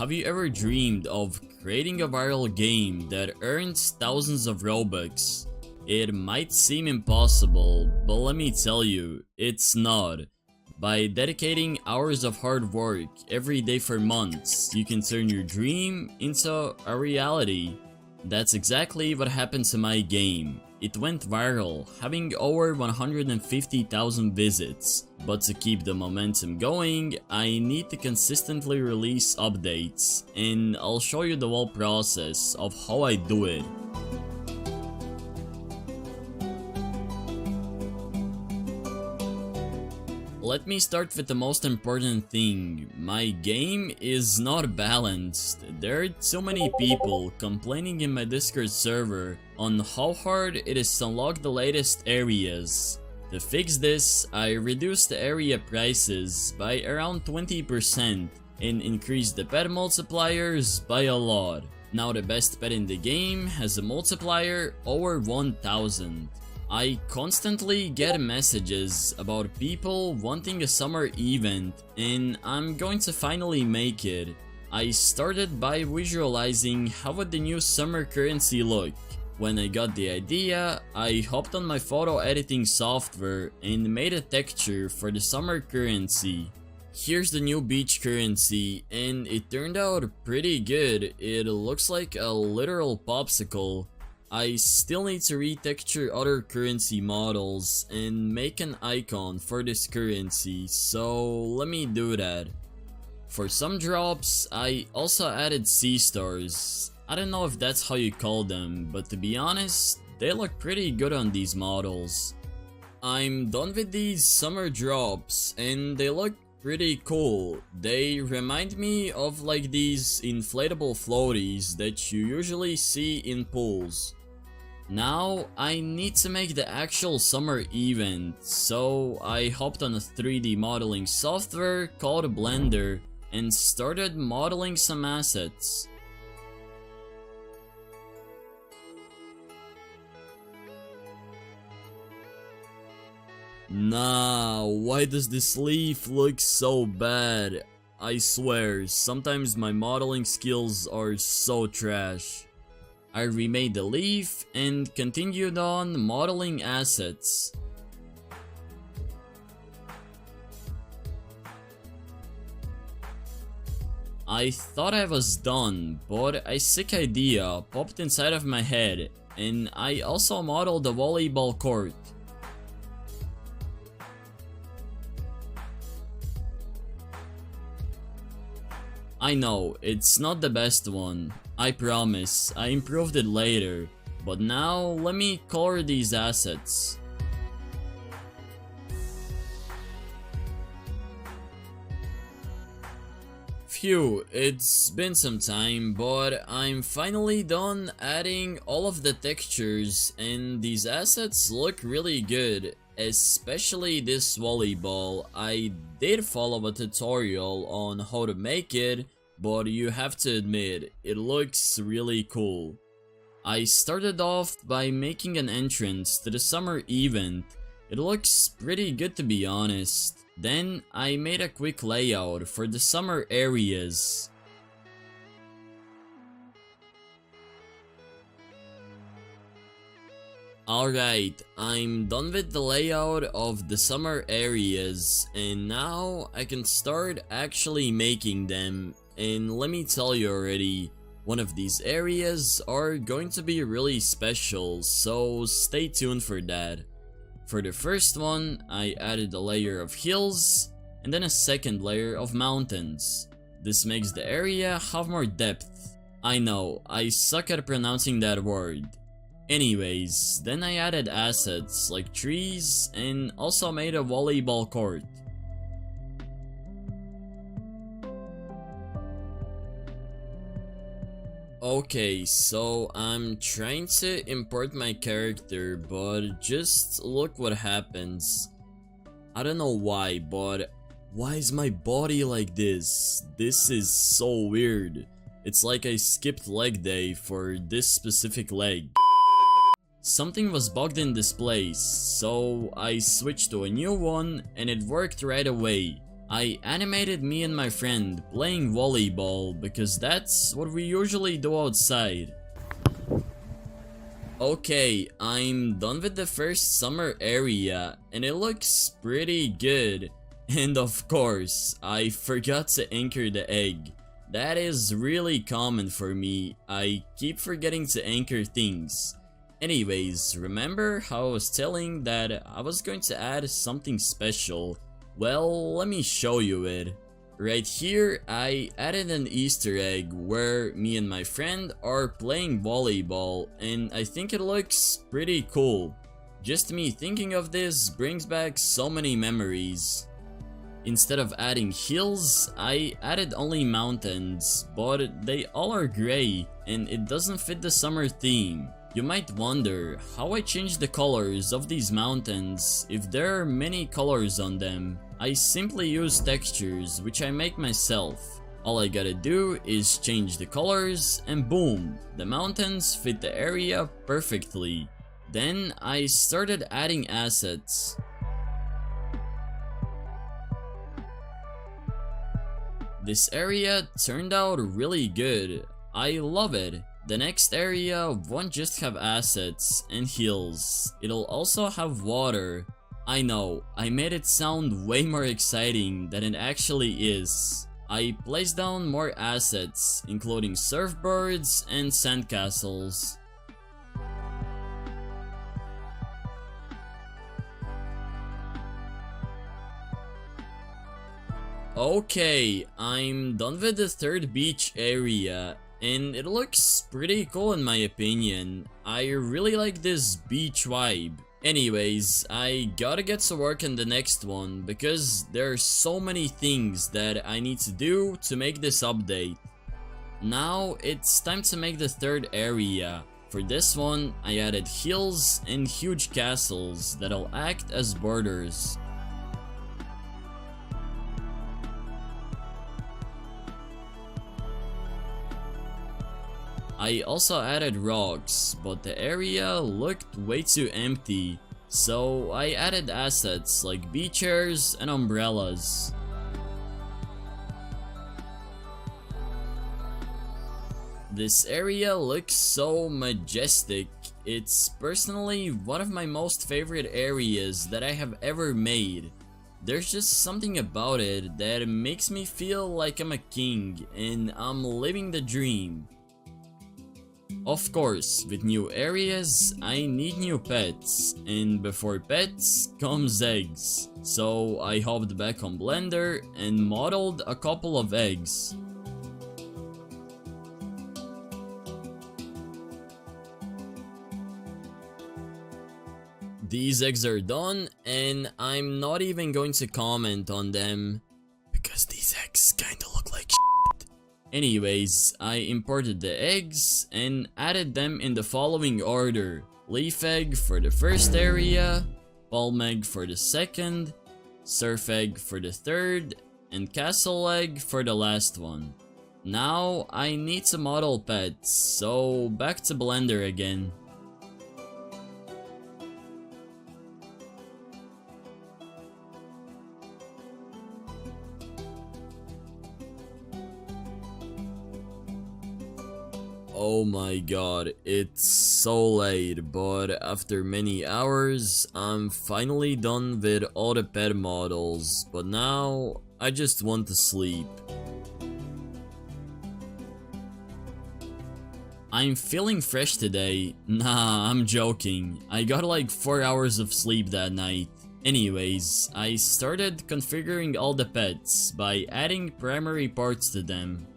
Have you ever dreamed of creating a viral game that earns thousands of Robux? It might seem impossible, but let me tell you, it's not. By dedicating hours of hard work every day for months, you can turn your dream into a reality. That's exactly what happened to my game. It went viral, having over 150,000 visits. But to keep the momentum going, I need to consistently release updates, and I'll show you the whole process of how I do it. Let me start with the most important thing. My game is not balanced. There are too many people complaining in my Discord server on how hard it is to unlock the latest areas. To fix this, I reduced the area prices by around 20% and increased the pet multipliers by a lot. Now the best pet in the game has a multiplier over 1000. I constantly get messages about people wanting a summer event, and I'm going to finally make it. I started by visualizing how would the new summer currency look. When I got the idea, I hopped on my photo editing software and made a texture for the summer currency. Here's the new beach currency, and it turned out pretty good. It looks like a literal popsicle. I still need to retexture other currency models and make an icon for this currency, so let me do that. For some drops, I also added sea stars. I don't know if that's how you call them, but to be honest, they look pretty good on these models. I'm done with these summer drops, and they look pretty cool. They remind me of like these inflatable floaties that you usually see in pools. Now, I need to make the actual summer event, so I hopped on a 3D modeling software called Blender and started modeling some assets. Nah, why does this leaf look so bad? I swear, sometimes my modeling skills are so trash. I remade the leaf and continued on modeling assets. I thought I was done, but a sick idea popped inside of my head, and I also modeled the volleyball court. I know, it's not the best one. I promise, I improved it later. But now, let me color these assets. Phew, it's been some time, but I'm finally done adding all of the textures, and these assets look really good. Especially this volleyball. I did follow a tutorial on how to make it, but you have to admit, it looks really cool. I started off by making an entrance to the summer event. It looks pretty good to be honest. Then I made a quick layout for the summer areas. Alright, I'm done with the layout of the summer areas, and now I can start actually making them. And let me tell you already, one of these areas are going to be really special, so stay tuned for that. For the first one, I added a layer of hills, and then a second layer of mountains. This makes the area have more depth. I know, I suck at pronouncing that word. Anyways, then I added assets like trees and also made a volleyball court. Okay, so I'm trying to import my character, but just look what happens. I don't know why, but why is my body like this? This is so weird. It's like I skipped leg day for this specific leg. Something was bugged in this place, so I switched to a new one and it worked right away. I animated me and my friend playing volleyball because that's what we usually do outside. Okay, I'm done with the first summer area and it looks pretty good. And of course, I forgot to anchor the egg. That is really common for me. I keep forgetting to anchor things. Anyways, remember how I was telling that I was going to add something special? Well, let me show you it. Right here, I added an Easter egg where me and my friend are playing volleyball, and I think it looks pretty cool. Just me thinking of this brings back so many memories. Instead of adding hills, I added only mountains, but they all are gray, and it doesn't fit the summer theme. You might wonder how I changed the colors of these mountains if there are many colors on them. I simply use textures which I make myself. All I gotta do is change the colors and boom, the mountains fit the area perfectly. Then I started adding assets. This area turned out really good. I love it. The next area won't just have assets and hills, it'll also have water. I know, I made it sound way more exciting than it actually is. I placed down more assets, including surfboards and sandcastles. Okay, I'm done with the third beach area. And it looks pretty cool in my opinion. I really like this beach vibe. Anyways, I gotta get to work on the next one because there are so many things that I need to do to make this update. Now it's time to make the third area. For this one, I added hills and huge castles that'll act as borders. I also added rocks, but the area looked way too empty, so I added assets like beach chairs and umbrellas. This area looks so majestic. It's personally one of my most favorite areas that I have ever made. There's just something about it that makes me feel like I'm a king and I'm living the dream. Of course, with new areas, I need new pets, and before pets comes eggs. So I hopped back on Blender and modeled a couple of eggs. These eggs are done, and I'm not even going to comment on them, because these eggs kinda look like shit. Anyways, I imported the eggs and added them in the following order. Leaf egg for the first area, palm egg for the second, surf egg for the third, and castle egg for the last one. Now I need to model pets, so back to Blender again. Oh my god, it's so late, but after many hours, I'm finally done with all the pet models, but now I just want to sleep. I'm feeling fresh today. Nah, I'm joking. I got like 4 hours of sleep that night. Anyways, I started configuring all the pets by adding primary parts to them.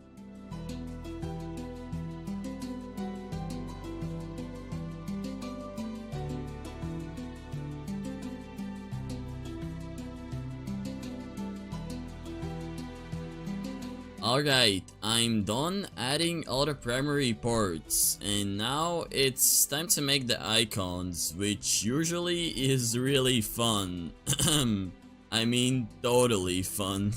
Alright, I'm done adding all the primary parts, and now it's time to make the icons, which usually is really fun. I mean, totally fun.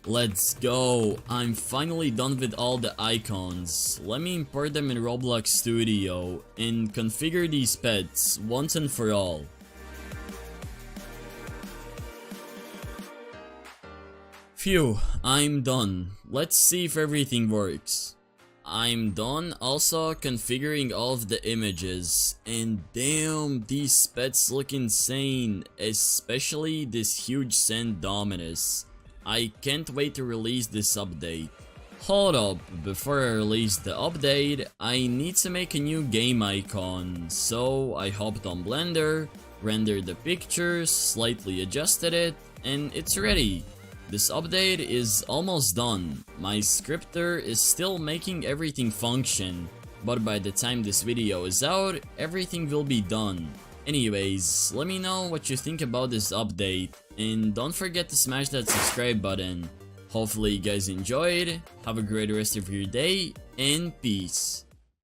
Let's go! I'm finally done with all the icons. Let me import them in Roblox Studio and configure these pets once and for all. Phew, I'm done. Let's see if everything works. I'm done also configuring all of the images, and damn, these pets look insane, especially this huge Sand Dominus. I can't wait to release this update. Hold up, before I release the update, I need to make a new game icon, so I hopped on Blender, rendered the pictures, slightly adjusted it, and it's ready. This update is almost done. My scripter is still making everything function, but by the time this video is out, everything will be done. Anyways, let me know what you think about this update, and don't forget to smash that subscribe button. Hopefully you guys enjoyed, have a great rest of your day, and peace.